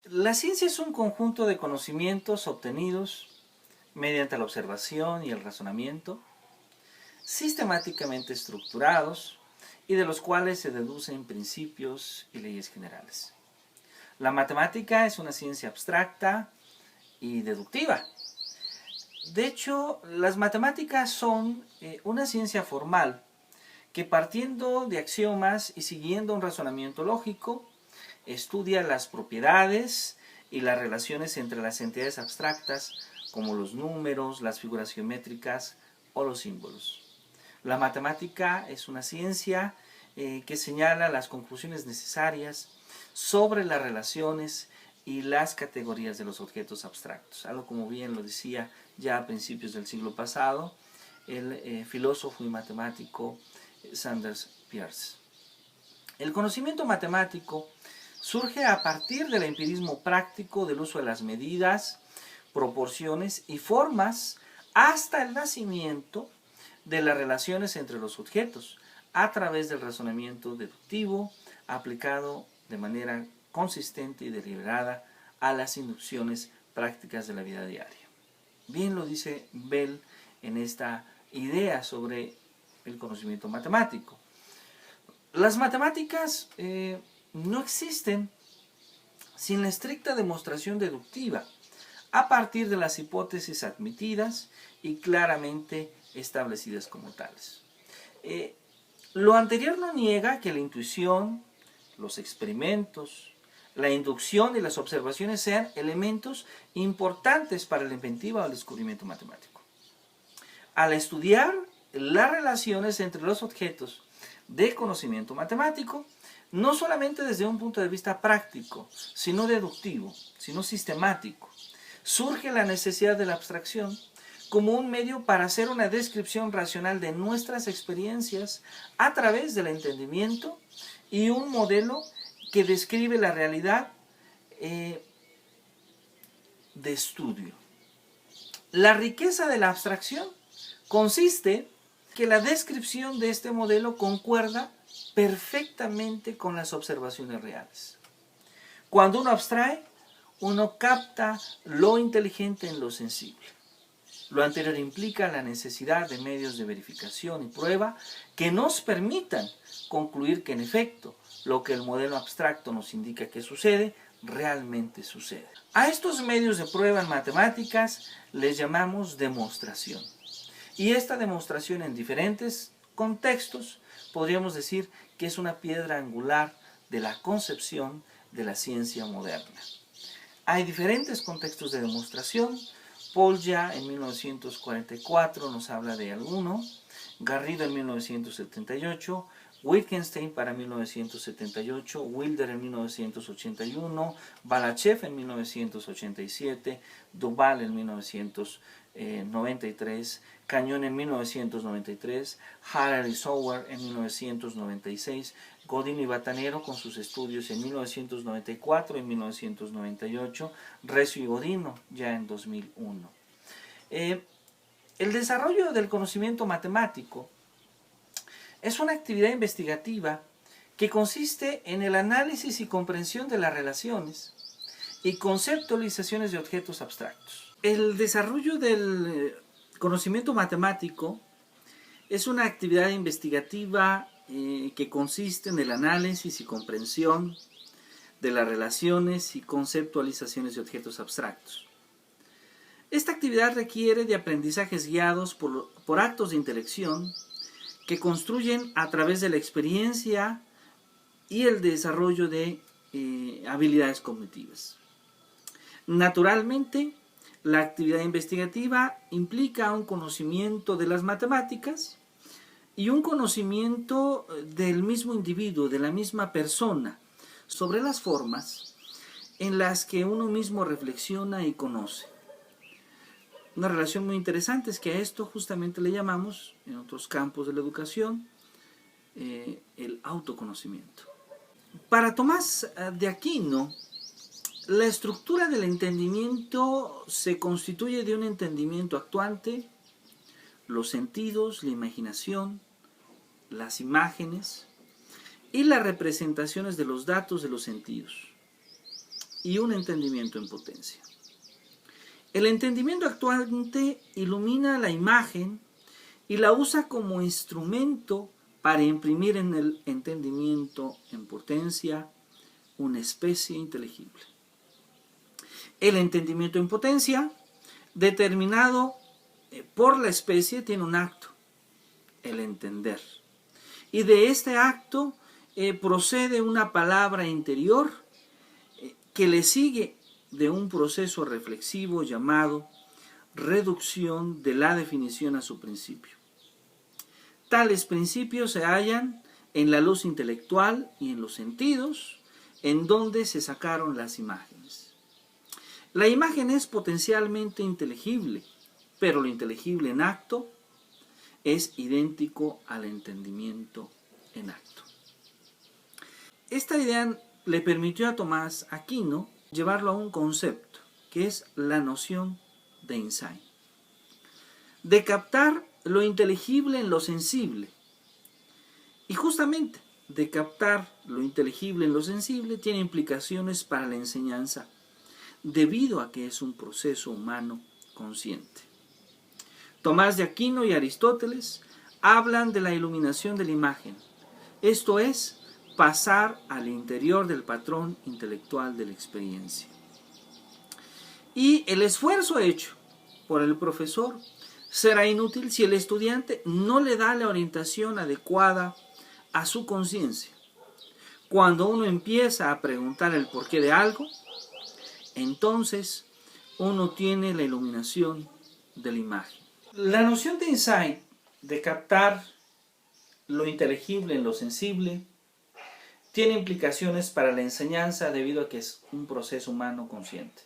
La ciencia es un conjunto de conocimientos obtenidos mediante la observación y el razonamiento, sistemáticamente estructurados y de los cuales se deducen principios y leyes generales. La matemática es una ciencia abstracta y deductiva. De hecho, las matemáticas son una ciencia formal que, partiendo de axiomas y siguiendo un razonamiento lógico, estudia las propiedades y las relaciones entre las entidades abstractas como los números, las figuras geométricas o los símbolos. La matemática es una ciencia que señala las conclusiones necesarias sobre las relaciones y las categorías de los objetos abstractos. Algo como bien lo decía ya a principios del siglo pasado el filósofo y matemático Sanders Peirce. El conocimiento matemático surge a partir del empirismo práctico del uso de las medidas, proporciones y formas hasta el nacimiento de las relaciones entre los objetos a través del razonamiento deductivo aplicado de manera consistente y deliberada a las inducciones prácticas de la vida diaria. Bien lo dice Bell en esta idea sobre el conocimiento matemático. Las matemáticas no existen sin la estricta demostración deductiva, a partir de las hipótesis admitidas y claramente establecidas como tales. Lo anterior no niega que la intuición, los experimentos, la inducción y las observaciones sean elementos importantes para la inventiva o el descubrimiento matemático. Al estudiar las relaciones entre los objetos de conocimiento matemático, no solamente desde un punto de vista práctico, sino deductivo, sino sistemático, surge la necesidad de la abstracción como un medio para hacer una descripción racional de nuestras experiencias a través del entendimiento y un modelo que describe la realidad de estudio. La riqueza de la abstracción consiste que la descripción de este modelo concuerda perfectamente con las observaciones reales. Cuando uno abstrae, uno capta lo inteligente en lo sensible. Lo anterior implica la necesidad de medios de verificación y prueba que nos permitan concluir que en efecto lo que el modelo abstracto nos indica que sucede, realmente sucede. A estos medios de prueba en matemáticas les llamamos demostración. Y esta demostración en diferentes contextos podríamos decir que es una piedra angular de la concepción de la ciencia moderna. Hay diferentes contextos de demostración. Polya en 1944 nos habla de alguno, Garrido en 1978, Wittgenstein para 1978, Wilder en 1981, Balachev en 1987, Duval en 1993, Cañón en 1993, Harrer y Sauer en 1996, Godin y Batanero con sus estudios en 1994 y 1998, Recio y Godino ya en 2001. El desarrollo del conocimiento matemático es una actividad investigativa que consiste en el análisis y comprensión de las relaciones y conceptualizaciones de objetos abstractos. El desarrollo del conocimiento matemático es una actividad investigativa que consiste en el análisis y comprensión de las relaciones y conceptualizaciones de objetos abstractos. Esta actividad requiere de aprendizajes guiados por actos de intelección que construyen a través de la experiencia y el desarrollo de habilidades cognitivas. Naturalmente, la actividad investigativa implica un conocimiento de las matemáticas y un conocimiento del mismo individuo, de la misma persona, sobre las formas en las que uno mismo reflexiona y conoce. Una relación muy interesante es que a esto justamente le llamamos, en otros campos de la educación, el autoconocimiento. Para Tomás de Aquino, la estructura del entendimiento se constituye de un entendimiento actuante, los sentidos, la imaginación, las imágenes y las representaciones de los datos de los sentidos. y un entendimiento en potencia. El entendimiento actuante ilumina la imagen y la usa como instrumento para imprimir en el entendimiento en potencia una especie inteligible. El entendimiento en potencia, determinado por la especie, tiene un acto, el entender. Y de este acto procede una palabra interior que le sigue de un proceso reflexivo llamado reducción de la definición a su principio. Tales principios se hallan en la luz intelectual y en los sentidos, en donde se sacaron las imágenes. La imagen es potencialmente inteligible, pero lo inteligible en acto es idéntico al entendimiento en acto. Esta idea le permitió a Tomás Aquino llevarlo a un concepto, que es la noción de insight, de captar lo inteligible en lo sensible. Y justamente, de captar lo inteligible en lo sensible tiene implicaciones para la enseñanza, debido a que es un proceso humano consciente. Tomás de Aquino y Aristóteles hablan de la iluminación de la imagen, esto es, pasar al interior del patrón intelectual de la experiencia. Y el esfuerzo hecho por el profesor será inútil si el estudiante no le da la orientación adecuada a su conciencia. Cuando uno empieza a preguntar el porqué de algo, entonces uno tiene la iluminación de la imagen. La noción de insight, de captar lo inteligible en lo sensible, tiene implicaciones para la enseñanza debido a que es un proceso humano consciente.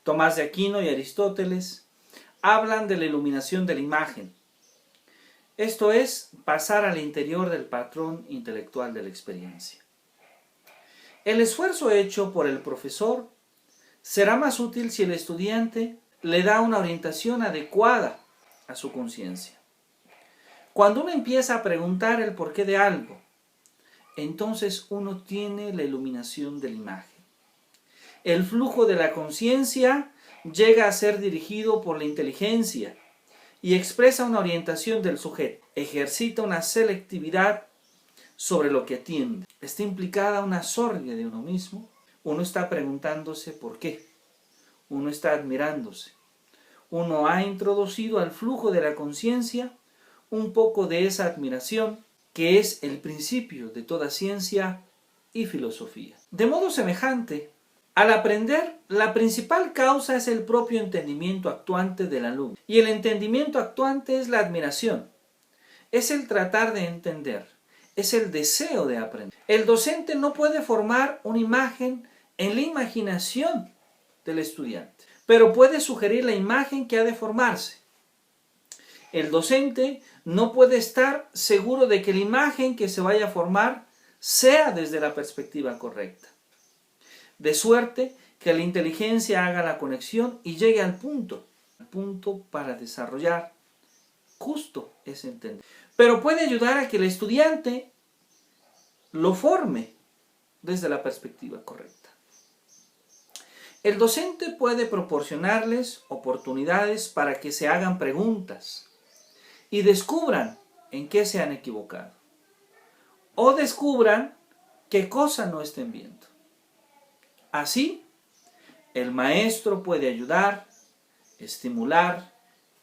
Tomás de Aquino y Aristóteles hablan de la iluminación de la imagen. Esto es, pasar al interior del patrón intelectual de la experiencia. El esfuerzo hecho por el profesor será más útil si el estudiante le da una orientación adecuada a su conciencia. Cuando uno empieza a preguntar el porqué de algo, entonces uno tiene la iluminación de la imagen. El flujo de la conciencia llega a ser dirigido por la inteligencia y expresa una orientación del sujeto. Ejercita una selectividad sobre lo que atiende. Está implicada una sorgue de uno mismo. Uno está preguntándose por qué. Uno está admirándose. Uno ha introducido al flujo de la conciencia un poco de esa admiración que es el principio de toda ciencia y filosofía. De modo semejante, al aprender, la principal causa es el propio entendimiento actuante del alumno. Y el entendimiento actuante es la admiración. Es el tratar de entender. Es el deseo de aprender. El docente no puede formar una imagen en la imaginación del estudiante, pero puede sugerir la imagen que ha de formarse. El docente no puede estar seguro de que la imagen que se vaya a formar sea desde la perspectiva correcta. De suerte que la inteligencia haga la conexión y llegue al punto para desarrollar justo ese entendimiento. Pero puede ayudar a que el estudiante lo forme desde la perspectiva correcta. El docente puede proporcionarles oportunidades para que se hagan preguntas y descubran en qué se han equivocado. O descubran qué cosa no estén viendo. Así, el maestro puede ayudar, estimular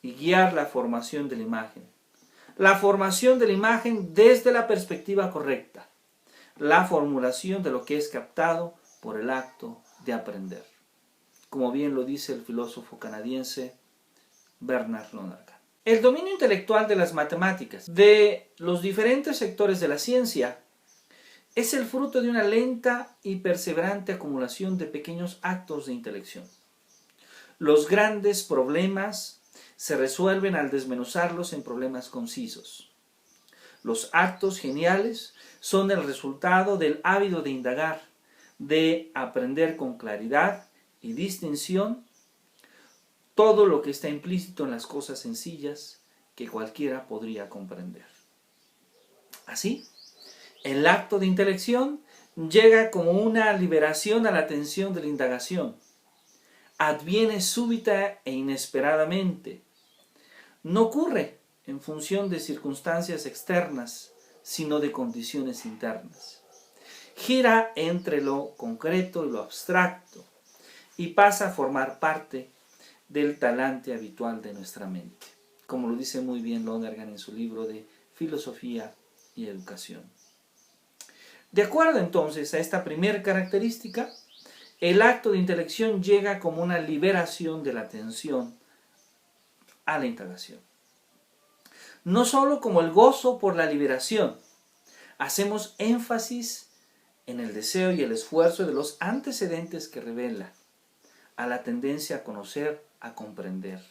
y guiar la formación de la imagen. La formación de la imagen desde la perspectiva correcta. La formulación de lo que es captado por el acto de aprender. Como bien lo dice el filósofo canadiense Bernard Lonergan. El dominio intelectual de las matemáticas, de los diferentes sectores de la ciencia, es el fruto de una lenta y perseverante acumulación de pequeños actos de intelección. Los grandes problemas se resuelven al desmenuzarlos en problemas concisos. Los actos geniales son el resultado del hábito de indagar, de aprender con claridad y distinción todo lo que está implícito en las cosas sencillas que cualquiera podría comprender. Así, el acto de intelección llega como una liberación a la tensión de la indagación. Adviene súbita e inesperadamente. No ocurre en función de circunstancias externas, sino de condiciones internas. Gira entre lo concreto y lo abstracto y pasa a formar parte del talante habitual de nuestra mente, como lo dice muy bien Lonergan en su libro de Filosofía y Educación. De acuerdo entonces a esta primera característica, el acto de intelección llega como una liberación de la atención a la indagación. No solo como el gozo por la liberación, hacemos énfasis en el deseo y el esfuerzo de los antecedentes que revela, a la tendencia a conocer, a comprender,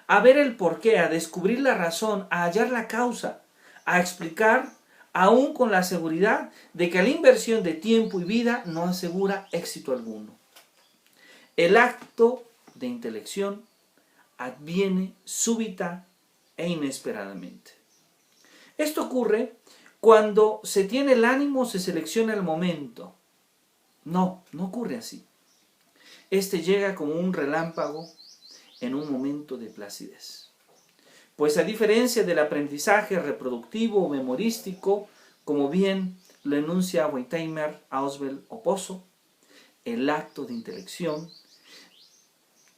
a ver el porqué, a descubrir la razón, a hallar la causa, a explicar, aún con la seguridad de que la inversión de tiempo y vida no asegura éxito alguno. El acto de intelección adviene súbita e inesperadamente. Esto ocurre cuando se tiene el ánimo, se selecciona el momento. No ocurre así. Este llega como un relámpago en un momento de placidez. Pues a diferencia del aprendizaje reproductivo o memorístico, como bien lo enuncia Wertheimer, Ausubel o Pozo, el acto de intelección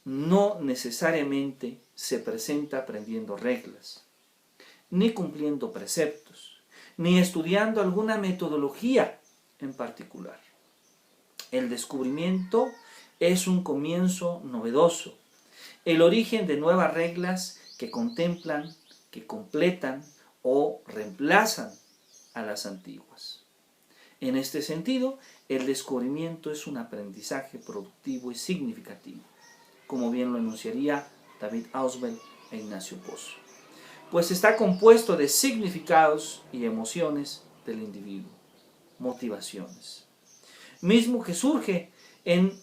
no necesariamente se presenta aprendiendo reglas, ni cumpliendo preceptos, ni estudiando alguna metodología en particular. El descubrimiento es un comienzo novedoso, el origen de nuevas reglas que contemplan, que completan o reemplazan a las antiguas. En este sentido, el descubrimiento es un aprendizaje productivo y significativo, como bien lo enunciaría David Ausubel e Ignacio Pozo, pues está compuesto de significados y emociones del individuo, motivaciones, mismo que surge en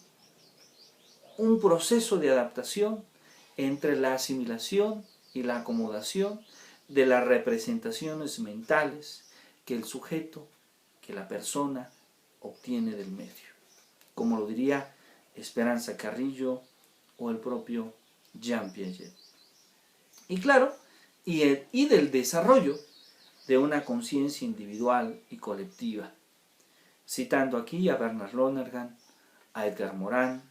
un proceso de adaptación entre la asimilación y la acomodación de las representaciones mentales que el sujeto, que la persona obtiene del medio, como lo diría Esperanza Carrillo o el propio Jean Piaget. Y claro, y del desarrollo de una conciencia individual y colectiva, citando aquí a Bernard Lonergan, a Edgar Morin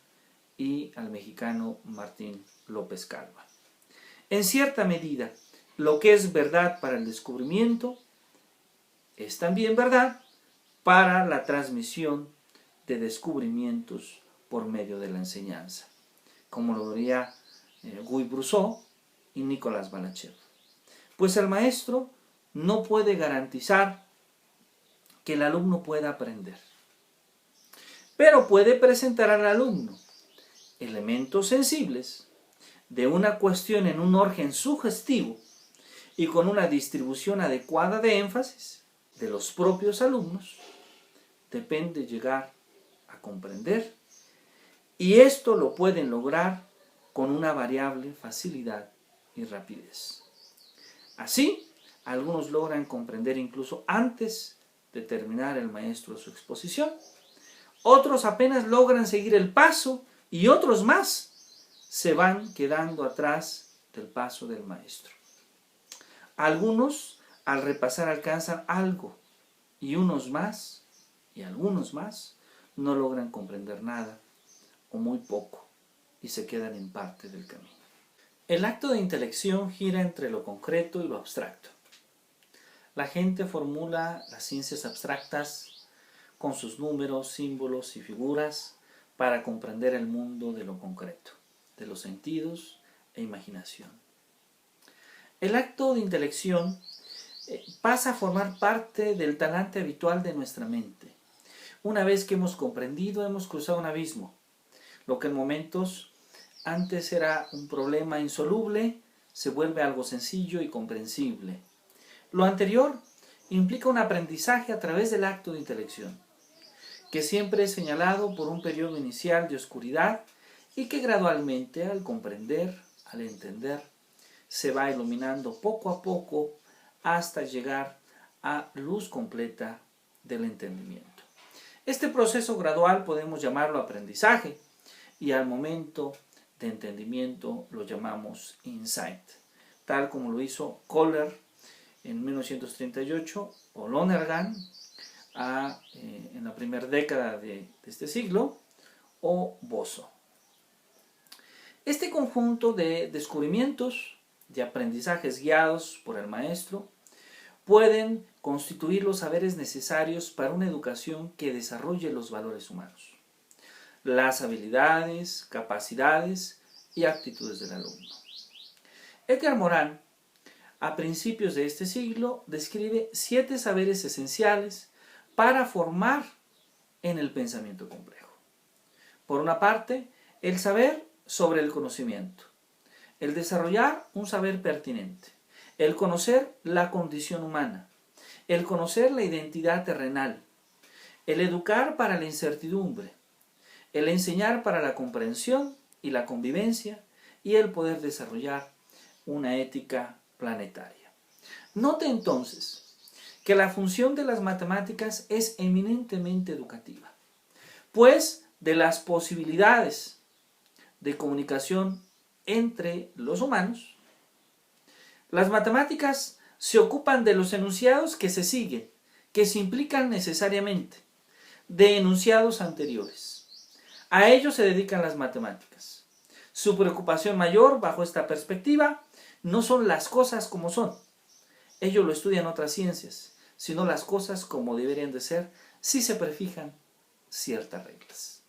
y al mexicano Martín López Calva. En cierta medida, lo que es verdad para el descubrimiento es también verdad para la transmisión de descubrimientos por medio de la enseñanza, como lo diría Guy Brousseau y Nicolas Balachev. Pues el maestro no puede garantizar que el alumno pueda aprender, pero puede presentar al alumno elementos sensibles de una cuestión en un orden sugestivo y con una distribución adecuada de énfasis de los propios alumnos, depende llegar a comprender, y esto lo pueden lograr con una variable facilidad y rapidez. Así, algunos logran comprender incluso antes de terminar el maestro su exposición, otros apenas logran seguir el paso y otros más se van quedando atrás del paso del maestro. Algunos al repasar alcanzan algo y unos más y algunos más no logran comprender nada o muy poco y se quedan en parte del camino. El acto de intelección gira entre lo concreto y lo abstracto. La gente formula las ciencias abstractas con sus números, símbolos y figuras para comprender el mundo de lo concreto, de los sentidos e imaginación. El acto de intelección pasa a formar parte del talante habitual de nuestra mente. Una vez que hemos comprendido, hemos cruzado un abismo. Lo que en momentos antes era un problema insoluble, se vuelve algo sencillo y comprensible. Lo anterior implica un aprendizaje a través del acto de intelección, que siempre es señalado por un periodo inicial de oscuridad y que gradualmente, al comprender, al entender, se va iluminando poco a poco hasta llegar a luz completa del entendimiento. Este proceso gradual podemos llamarlo aprendizaje y al momento de entendimiento lo llamamos insight, tal como lo hizo Kohler en 1938 o Lonergan en la primera década de este siglo, o Boso. Este conjunto de descubrimientos, de aprendizajes guiados por el maestro, pueden constituir los saberes necesarios para una educación que desarrolle los valores humanos, las habilidades, capacidades y actitudes del alumno. Edgar Morin, a principios de este siglo, describe 7 saberes esenciales para formar en el pensamiento complejo. Por una parte, el saber sobre el conocimiento, el desarrollar un saber pertinente, el conocer la condición humana, el conocer la identidad terrenal, el educar para la incertidumbre, el enseñar para la comprensión y la convivencia y el poder desarrollar una ética planetaria. Note entonces que la función de las matemáticas es eminentemente educativa, pues de las posibilidades de comunicación entre los humanos, las matemáticas se ocupan de los enunciados que se siguen, que se implican necesariamente, de enunciados anteriores. A ello se dedican las matemáticas. Su preocupación mayor, bajo esta perspectiva, no son las cosas como son. Ello lo estudian otras ciencias, sino las cosas como deberían de ser si se prefijan ciertas reglas.